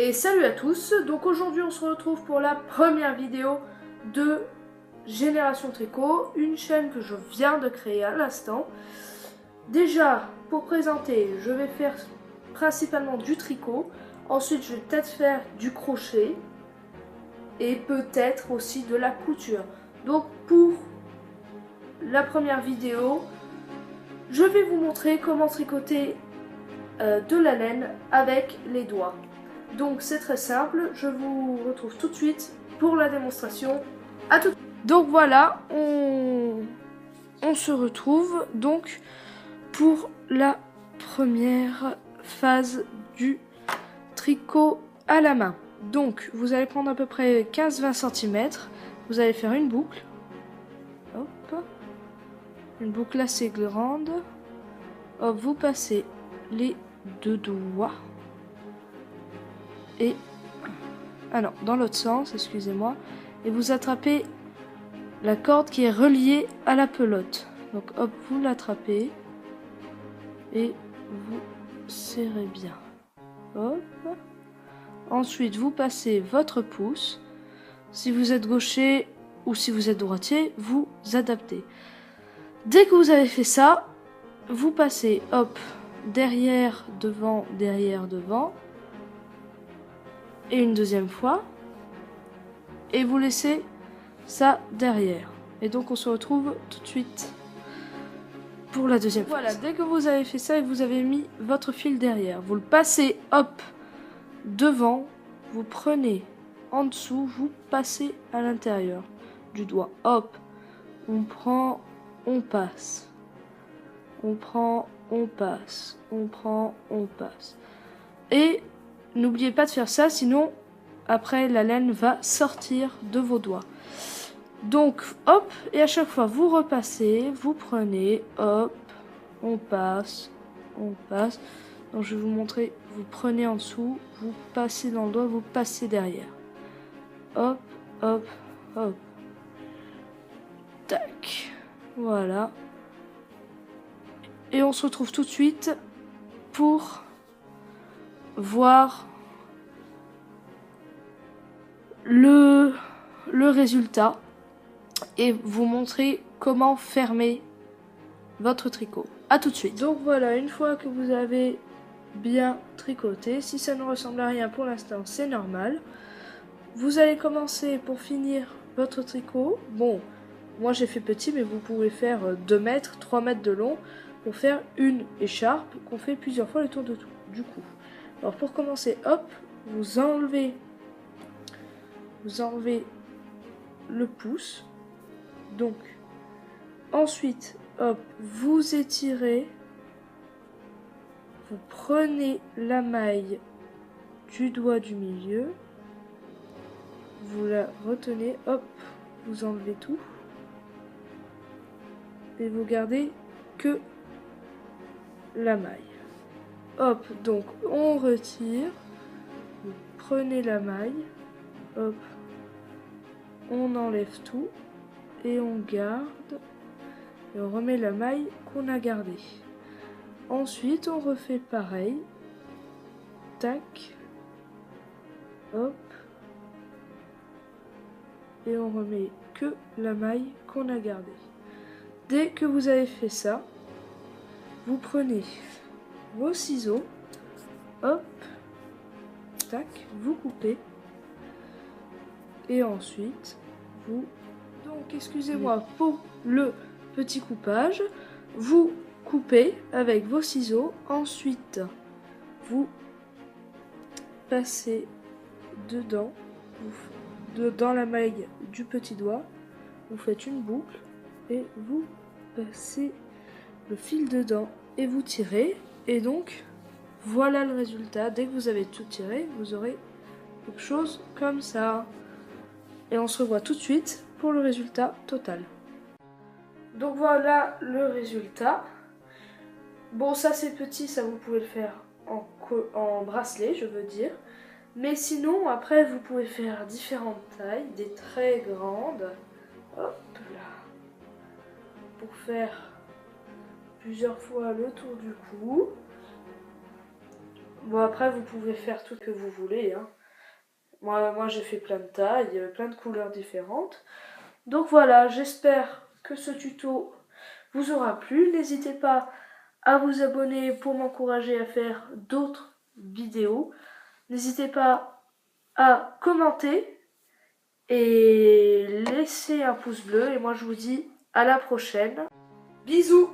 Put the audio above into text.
Et salut à tous, donc aujourd'hui on se retrouve pour la première vidéo de Génération Tricot, une chaîne que je viens de créer à l'instant. Déjà, pour présenter, je vais faire principalement du tricot, ensuite je vais peut-être faire du crochet et peut-être aussi de la couture. Donc pour la première vidéo, je vais vous montrer comment tricoter de la laine avec les doigts. Donc c'est très simple, je vous retrouve tout de suite pour la démonstration. À tout de suite. Donc voilà, on se retrouve donc pour la première phase du tricot à la main. Donc vous allez prendre à peu près 15-20 cm, vous allez faire une boucle. Hop. Une boucle assez grande. Hop, vous passez les deux doigts. Et non, dans l'autre sens, excusez-moi, et vous attrapez la corde qui est reliée à la pelote. Donc hop, vous l'attrapez et vous serrez bien. Hop. Ensuite, vous passez votre pouce. Si vous êtes gaucher ou si vous êtes droitier, vous adaptez. Dès que vous avez fait ça, vous passez hop, derrière, devant, et une deuxième fois, et vous laissez ça derrière. Et donc on se retrouve tout de suite pour la deuxième fois. Voilà, dès que vous avez fait ça et que vous avez mis votre fil derrière, vous le passez hop devant, vous prenez en dessous, vous passez à l'intérieur du doigt. Hop, on prend, on passe, on prend, on passe, on prend, on passe. Et n'oubliez pas de faire ça, sinon après la laine va sortir de vos doigts. Donc hop, et à chaque fois vous repassez, vous prenez, hop, on passe, on passe. Donc je vais vous montrer, vous prenez en dessous, vous passez dans le doigt, vous passez derrière. Hop, hop, hop. Tac. Voilà. Et on se retrouve tout de suite pour voir le résultat et vous montrer comment fermer votre tricot. A tout de suite. Donc voilà, une fois que vous avez bien tricoté, si ça ne ressemble à rien pour l'instant, c'est normal. Vous allez commencer pour finir votre tricot. Bon, moi j'ai fait petit, mais vous pouvez faire 2 mètres, 3 mètres de long pour faire une écharpe qu'on fait plusieurs fois le tour de tout, du cou. Alors pour commencer, hop, vous enlevez le pouce. Donc ensuite, hop, vous étirez, vous prenez la maille du doigt du milieu, vous la retenez, hop, vous enlevez tout et vous gardez que la maille. Hop, donc on retire, vous prenez la maille, hop, on enlève tout et on garde et on remet la maille qu'on a gardée. Ensuite on refait pareil, tac, hop, et on remet que la maille qu'on a gardée. Dès que vous avez fait ça, vous prenez vos ciseaux, hop, tac, vous coupez et ensuite vous, donc excusez-moi pour le petit coupage, vous coupez avec vos ciseaux, ensuite vous passez dedans, dans la maille du petit doigt, vous faites une boucle et vous passez le fil dedans et vous tirez, et donc voilà le résultat. Dès que vous avez tout tiré, vous aurez quelque chose comme ça. Et on se revoit tout de suite pour le résultat total. Donc voilà le résultat. Bon, ça c'est petit, ça vous pouvez le faire en bracelet, je veux dire. Mais sinon, après, vous pouvez faire différentes tailles, des très grandes. Hop là. Pour faire plusieurs fois le tour du cou. Bon, après, vous pouvez faire tout ce que vous voulez, hein. Moi j'ai fait plein de tailles, plein de couleurs différentes. Donc voilà, j'espère que ce tuto vous aura plu. N'hésitez pas à vous abonner pour m'encourager à faire d'autres vidéos. N'hésitez pas à commenter et laisser un pouce bleu. Et moi je vous dis à la prochaine. Bisous!